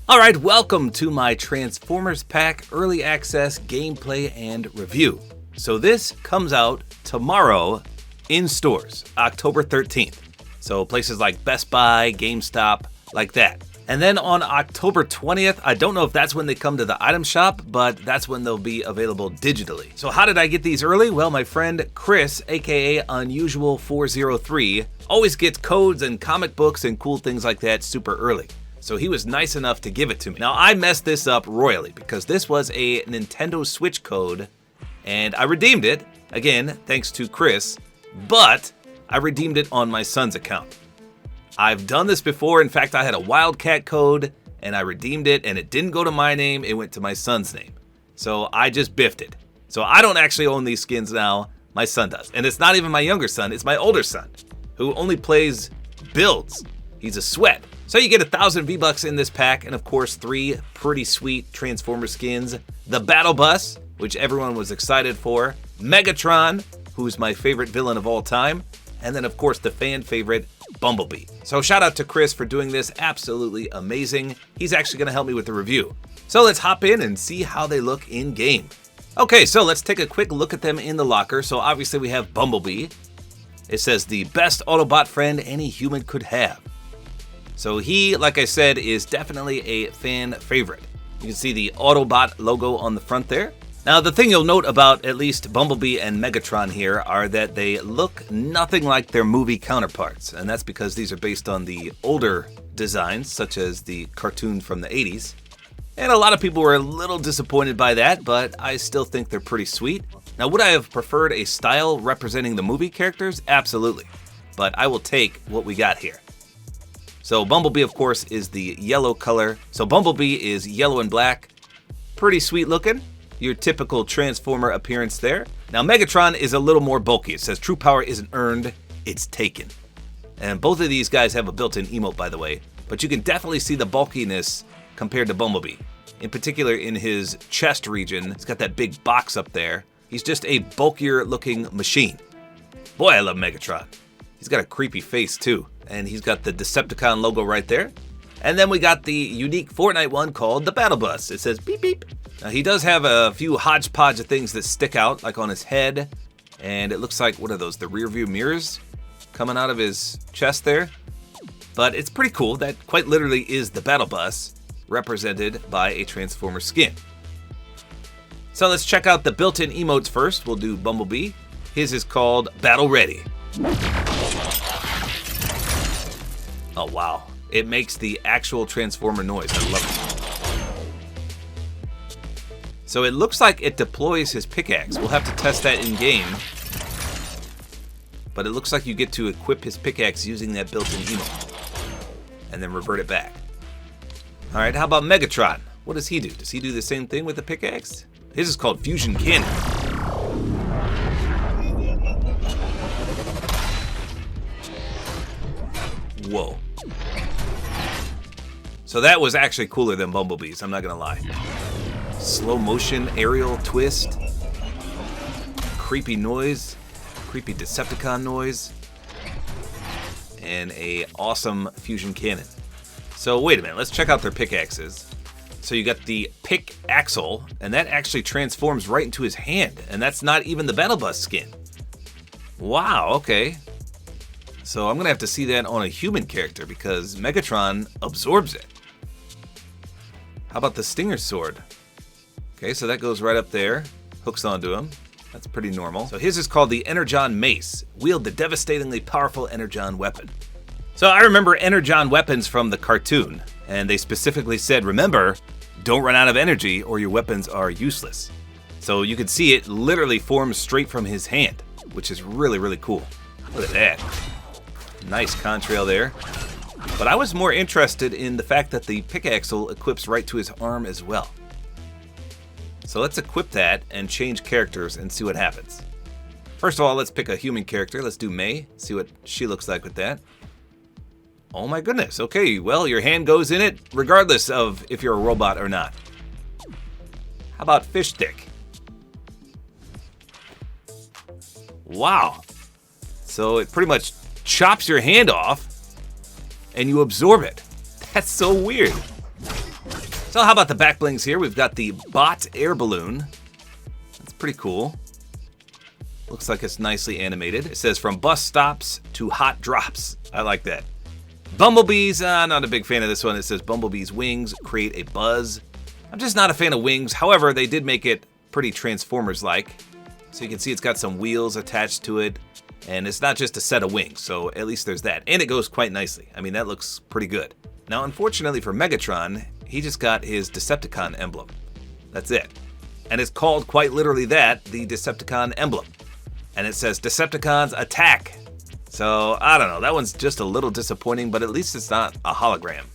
Alright, welcome to my Transformers Pack Early Access Gameplay and Review. So this comes out tomorrow in stores, October 13th. So places like Best Buy, GameStop, like that. And then on October 20th, I don't know if that's when they come to the item shop, but that's when they'll be available digitally. So how did I get these early? Well, my friend Chris, aka Unusual403, always gets codes and comic books and cool things like that super early. So he was nice enough to give it to me. Now I messed this up royally because this was a Nintendo Switch code and I redeemed it, again, thanks to Chris, but I redeemed it on my son's account. I've done this before. In fact, I had a Wildcat code and I redeemed it and it didn't go to my name, it went to my son's name. So I just biffed it. So I don't actually own these skins now, my son does. And it's not even my younger son, it's my older son, who only plays builds. He's a sweat. So you get 1,000 V-Bucks in this pack, and of course 3 pretty sweet Transformer skins. The Battle Bus, which everyone was excited for. Megatron, who's my favorite villain of all time. And then of course the fan favorite, Bumblebee. So shout out to Chris for doing this, absolutely amazing. He's actually gonna help me with the review. So let's hop in and see how they look in game. Okay, so let's take a quick look at them in the locker. So obviously we have Bumblebee. It says the best Autobot friend any human could have. So he, like I said, is definitely a fan favorite. You can see the Autobot logo on the front there. Now the thing you'll note about at least Bumblebee and Megatron here are that they look nothing like their movie counterparts. And that's because these are based on the older designs, such as the cartoon from the 80s. And a lot of people were a little disappointed by that, but I still think they're pretty sweet. Now would I have preferred a style representing the movie characters? Absolutely. But I will take what we got here. So Bumblebee, of course, is the yellow color. So Bumblebee is yellow and black. Pretty sweet looking. Your typical Transformer appearance there. Now Megatron is a little more bulky. It says true power isn't earned, it's taken. And both of these guys have a built-in emote, by the way. But you can definitely see the bulkiness compared to Bumblebee. In particular in his chest region, he's got that big box up there. He's just a bulkier looking machine. Boy, I love Megatron. He's got a creepy face too. And he's got the Decepticon logo right there. And then we got the unique Fortnite one called the Battle Bus. It says beep beep. Now he does have a few hodgepodge of things that stick out, like on his head. And it looks like, what are those, the rear view mirrors coming out of his chest there? But it's pretty cool. That quite literally is the Battle Bus, represented by a Transformer skin. So let's check out the built-in emotes first. We'll do Bumblebee. His is called Battle Ready. Oh wow, it makes the actual Transformer noise. I love it. So it looks like it deploys his pickaxe. We'll have to test that in game. But it looks like you get to equip his pickaxe using that built-in emote. And then revert it back. Alright, how about Megatron? What does he do? Does he do the same thing with the pickaxe? His is called Fusion Cannon. Whoa. So that was actually cooler than Bumblebee's, I'm not gonna lie. Slow motion aerial twist. Creepy noise. Creepy Decepticon noise. And a awesome fusion cannon. So wait a minute, let's check out their pickaxes. So you got the pick axle, and that actually transforms right into his hand. And that's not even the Battle Bus skin. Wow, okay. So I'm gonna have to see that on a human character because Megatron absorbs it. How about the Stinger Sword? Okay, so that goes right up there, hooks onto him. That's pretty normal. So his is called the Energon Mace. Wield the devastatingly powerful Energon weapon. So I remember Energon weapons from the cartoon, and they specifically said, remember, don't run out of energy or your weapons are useless. So you can see it literally forms straight from his hand, which is really, really cool. Look at that. Nice contrail there. But I was more interested in the fact that the pickaxle equips right to his arm as well. So let's equip that and change characters and see what happens. First of all, let's pick a human character. Let's do May, see what she looks like with that. Oh my goodness, okay, well, your hand goes in it regardless of if you're a robot or not. How about Fish Stick? Wow. So it pretty much chops your hand off and you absorb it. That's so weird. So how about the back blings here? We've got the bot air balloon. That's pretty cool. Looks like it's nicely animated. It says from bus stops to hot drops. I like that. Bumblebees, not a big fan of this one. It says Bumblebee's wings create a buzz. I'm just not a fan of wings. However, they did make it pretty Transformers-like. So you can see it's got some wheels attached to it. And it's not just a set of wings, so at least there's that. And it goes quite nicely. I mean, that looks pretty good. Now, unfortunately for Megatron, he just got his Decepticon emblem. That's it. And it's called quite literally that, the Decepticon emblem. And it says Decepticons attack. So, I don't know, that one's just a little disappointing, but at least it's not a hologram.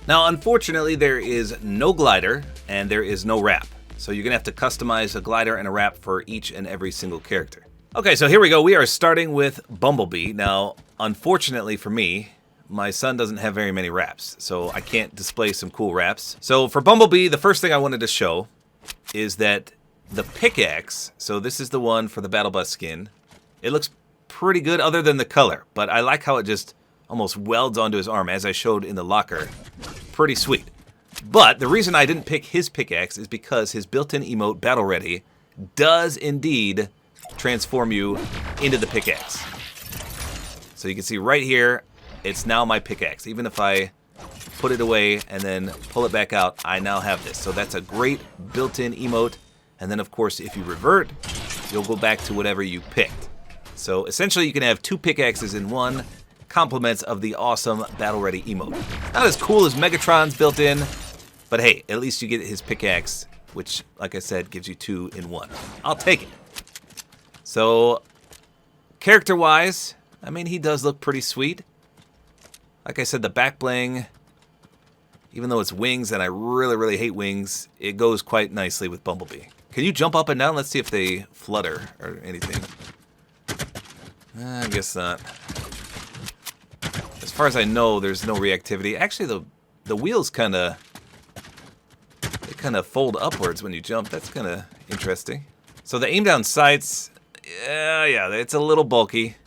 Now, unfortunately, there is no glider and there is no wrap. So you're gonna have to customize a glider and a wrap for each and every single character. Okay, so here we go. We are starting with Bumblebee. Now, unfortunately for me, my son doesn't have very many wraps, so I can't display some cool wraps. So for Bumblebee, the first thing I wanted to show is that the pickaxe, so this is the one for the Battle Bus skin, it looks pretty good other than the color, but I like how it just almost welds onto his arm, as I showed in the locker. Pretty sweet. But the reason I didn't pick his pickaxe is because his built-in emote, Battle Ready, does indeed transform you into the pickaxe. So you can see right here, it's now my pickaxe. Even if I put it away and then pull it back out, I now have this. So that's a great built-in emote. And then of course, if you revert, you'll go back to whatever you picked. So essentially you can have two pickaxes in one, compliments of the awesome Battle Ready emote. Not as cool as Megatron's built in, but hey, at least you get his pickaxe, which, like I said, gives you two in one. I'll take it. So, character-wise, I mean, he does look pretty sweet. Like I said, the back bling, even though it's wings, and I really, really hate wings, it goes quite nicely with Bumblebee. Can you jump up and down? Let's see if they flutter or anything. I guess not. As far as I know, there's no reactivity. Actually, the wheels kind of fold upwards when you jump. That's kind of interesting. So the aim down sights, yeah, it's a little bulky.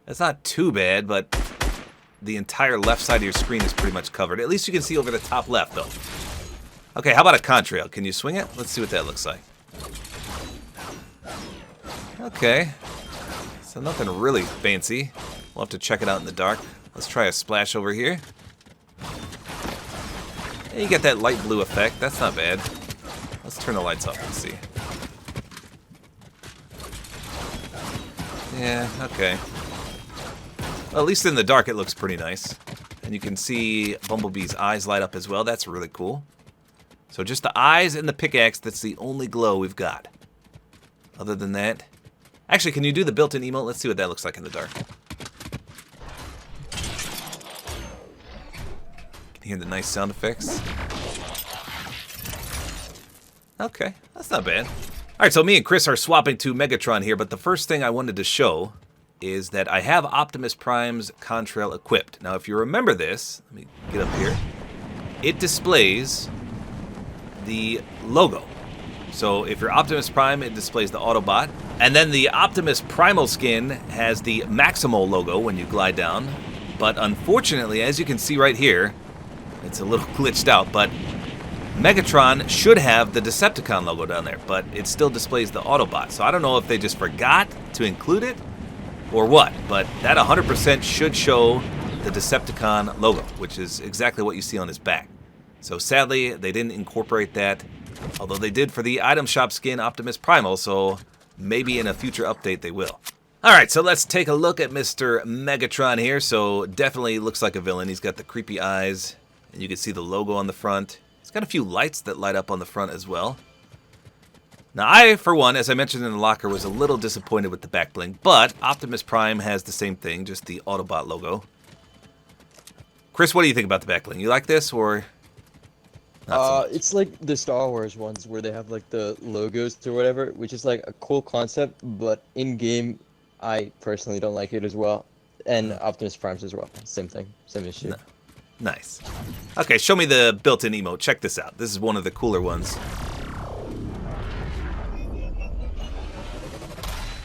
It's not too bad, but the entire left side of your screen is pretty much covered. At least you can see over the top left, though. Okay, how about a contrail? Can you swing it? Let's see what that looks like. Okay. So nothing really fancy. We'll have to check it out in the dark. Let's try a splash over here. Yeah, you get that light blue effect. That's not bad. Let's turn the lights off and see. Yeah, okay. Well, at least in the dark it looks pretty nice. And you can see Bumblebee's eyes light up as well. That's really cool. So just the eyes and the pickaxe, that's the only glow we've got. Other than that... Actually, can you do the built-in emote? Let's see what that looks like in the dark. Can you hear the nice sound effects? Okay, that's not bad. Alright, so me and Chris are swapping to Megatron here, but the first thing I wanted to show is that I have Optimus Prime's contrail equipped. Now, if you remember this, let me get up here. It displays the logo. So if you're Optimus Prime, it displays the Autobot. And then the Optimus Primal skin has the Maximal logo when you glide down. But unfortunately, as you can see right here, it's a little glitched out, but Megatron should have the Decepticon logo down there, but it still displays the Autobot. So I don't know if they just forgot to include it or what, but that 100% should show the Decepticon logo, which is exactly what you see on his back. So sadly, they didn't incorporate that, although they did for the item shop skin Optimus Primal, so maybe in a future update they will. Alright, so let's take a look at Mr. Megatron here. So definitely looks like a villain. He's got the creepy eyes, and you can see the logo on the front. It's got a few lights that light up on the front as well. Now I, for one, as I mentioned in the locker, was a little disappointed with the back bling, but Optimus Prime has the same thing, just the Autobot logo. Chris, what do you think about the back bling? You like this, or not so much? It's like the Star Wars ones where they have like the logos or whatever, which is like a cool concept, but in game, I personally don't like it as well. And Optimus Prime's as well, same thing, same issue. No. Nice. Okay, show me the built-in emote. Check this out. This is one of the cooler ones.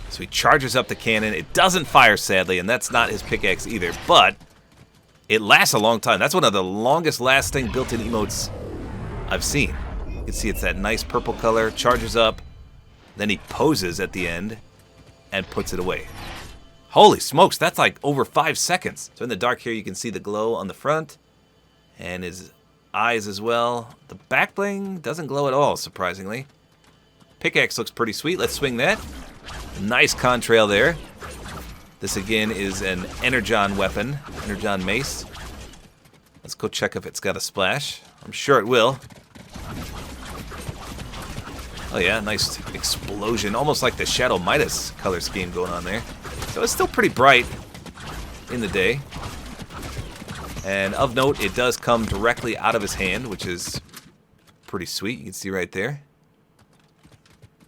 So he charges up the cannon. It doesn't fire, sadly, and that's not his pickaxe either, but it lasts a long time. That's one of the longest lasting built-in emotes I've seen. You can see it's that nice purple color, charges up, then he poses at the end and puts it away. Holy smokes, that's like over 5 seconds. So in the dark here, you can see the glow on the front and his eyes as well. The back bling doesn't glow at all, surprisingly. Pickaxe looks pretty sweet. Let's swing that. Nice contrail there. This again is an Energon weapon, Energon mace. Let's go check if it's got a splash. I'm sure it will. Oh yeah, nice explosion. Almost like the Shadow Midas color scheme going on there. So it's still pretty bright in the day. And of note, it does come directly out of his hand, which is pretty sweet. You can see right there.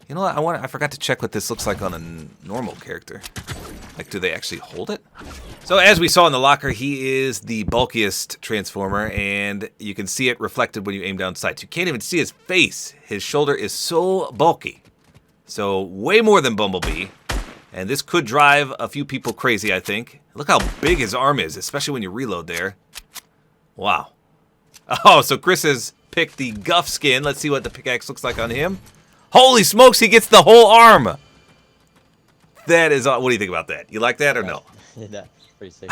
You know what? I forgot to check what this looks like on a normal character. Like, do they actually hold it? So as we saw in the locker, he is the bulkiest Transformer, and you can see it reflected when you aim down sights. You can't even see his face. His shoulder is so bulky. So way more than Bumblebee. And this could drive a few people crazy, I think. Look how big his arm is, especially when you reload there. Wow. Oh, so Chris has picked the Guff skin. Let's see what the pickaxe looks like on him. Holy smokes, he gets the whole arm. That is, what do you think about that? You like that or no? Yeah, pretty sick.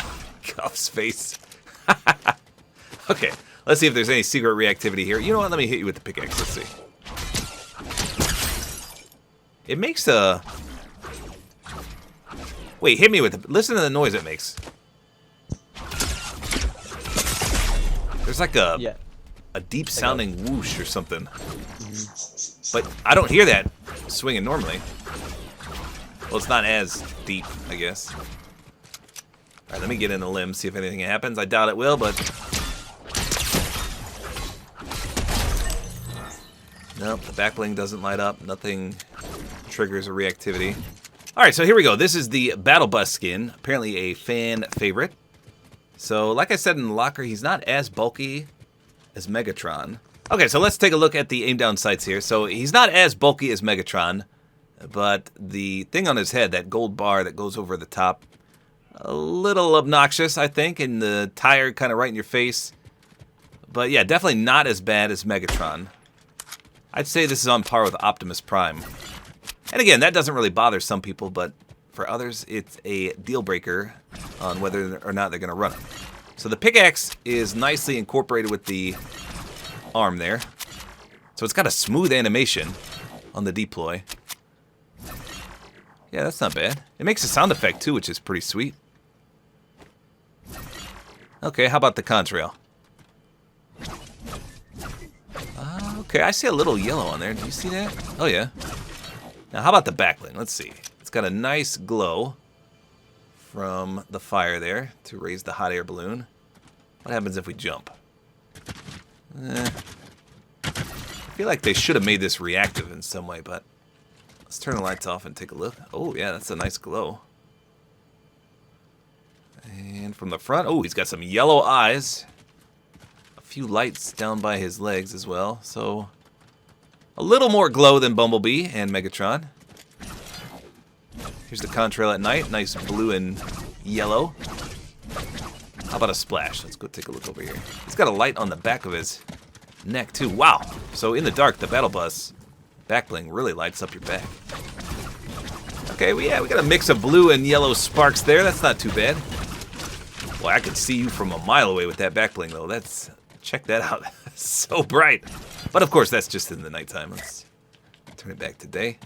Guff's face. Okay, let's see if there's any secret reactivity here. You know what? Let me hit you with the pickaxe. Let's see. It makes a... Wait, hit me with it. Listen to the noise it makes. There's like a deep sounding whoosh or something. But I don't hear that swinging normally. Well, it's not as deep, I guess. All right, let me get in the limb, see if anything happens. I doubt it will, but... Nope, the back bling doesn't light up. Nothing triggers a reactivity. All right, so here we go. This is the Battle Bus skin, apparently a fan favorite. So, like I said in the locker, he's not as bulky as Megatron. Okay, so let's take a look at the aim down sights here. So, he's not as bulky as Megatron, but the thing on his head, that gold bar that goes over the top, a little obnoxious, I think, and the tire kind of right in your face. But yeah, definitely not as bad as Megatron. I'd say this is on par with Optimus Prime. And again, that doesn't really bother some people, but for others, it's a deal breaker on whether or not they're going to run it. So the pickaxe is nicely incorporated with the arm there. So it's got a smooth animation on the deploy. Yeah, that's not bad. It makes a sound effect too, which is pretty sweet. Okay, how about the contrail? Okay, I see a little yellow on there. Do you see that? Oh yeah. Now, how about the backbling? Let's see. It's got a nice glow from the fire there to raise the hot air balloon. What happens if we jump? I feel like they should have made this reactive in some way, but let's turn the lights off and take a look. Oh, yeah, that's a nice glow. And from the front, oh, he's got some yellow eyes. A few lights down by his legs as well, so... a little more glow than Bumblebee and Megatron. Here's the contrail at night. Nice blue and yellow. How about a splash? Let's go take a look over here. He's got a light on the back of his neck, too. Wow. So in the dark, the Battle Bus back bling really lights up your back. Okay, well, yeah, we got a mix of blue and yellow sparks there. That's not too bad. Well, I could see you from a mile away with that back bling, though. That's... check that out. So bright. But of course, that's just in the nighttime. Let's turn it back to day.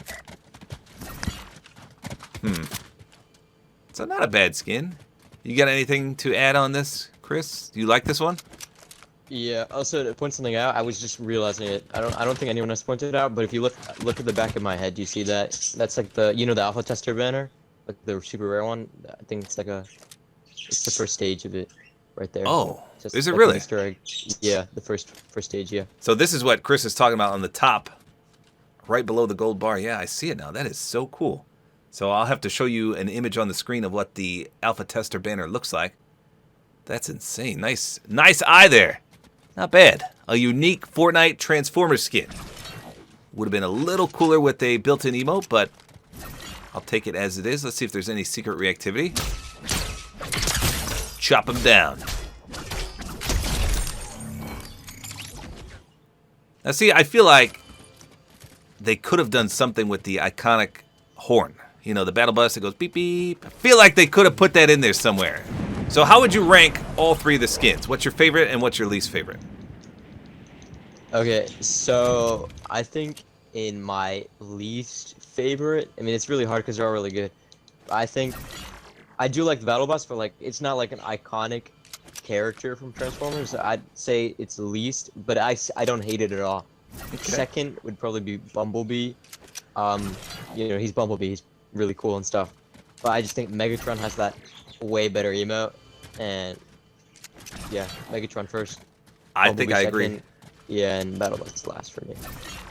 So not a bad skin. You got anything to add on this, Chris? Do you like this one? Yeah. Also, to point something out, I was just realizing it. I don't think anyone has pointed it out, but if you look at the back of my head, do you see that? That's like the the alpha tester banner, like the super rare one. I think it's like it's the first stage of it, right there. Oh, just is it like really? Easter egg. Yeah, the first stage. Yeah. So this is what Chris is talking about on the top, right below the gold bar. Yeah, I see it now. That is so cool. So I'll have to show you an image on the screen of what the alpha tester banner looks like. That's insane. Nice eye there. Not bad. A unique Fortnite Transformers skin. Would have been a little cooler with a built-in emote, but I'll take it as it is. Let's see if there's any secret reactivity. Chop him down. Now see, I feel like they could have done something with the iconic horn. You know, the battle bus that goes beep beep. I feel like they could have put that in there somewhere. So how would you rank all 3 of the skins? What's your favorite and what's your least favorite? Okay, so I think in my least favorite, I mean, it's really hard because they're all really good. I think I do like the battle bus, but like it's not like an iconic character from Transformers. So I'd say it's the least, but I don't hate it at all. Okay. Second would probably be Bumblebee. You know, he's Bumblebee. He's really cool and stuff. But I just think Megatron has that way better emote. And yeah, Megatron first. I Bumblebee think I second. agree. Yeah, and battle bus last for me.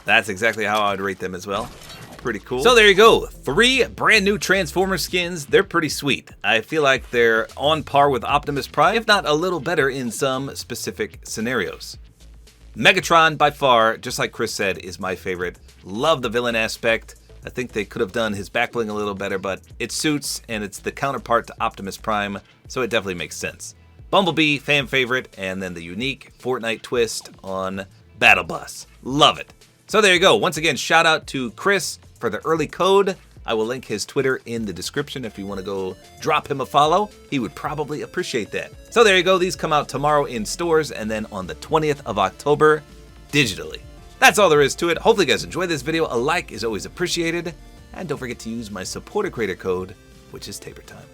That's exactly how I would rate them as well. Pretty cool. So there you go. 3 brand new Transformers skins. They're pretty sweet. I feel like they're on par with Optimus Prime, if not a little better in some specific scenarios. Megatron, by far, just like Chris said, is my favorite. Love the villain aspect. I think they could have done his backbling a little better, but it suits, and it's the counterpart to Optimus Prime, so it definitely makes sense. Bumblebee, fan favorite, and then the unique Fortnite twist on Battle Bus. Love it. So there you go. Once again, shout out to Chris for the early code. I will link his Twitter in the description if you want to go drop him a follow. He would probably appreciate that. So there you go. These come out tomorrow in stores and then on the 20th of October digitally. That's all there is to it. Hopefully you guys enjoyed this video. A like is always appreciated. And don't forget to use my Support-A-Creator code, which is tabortime.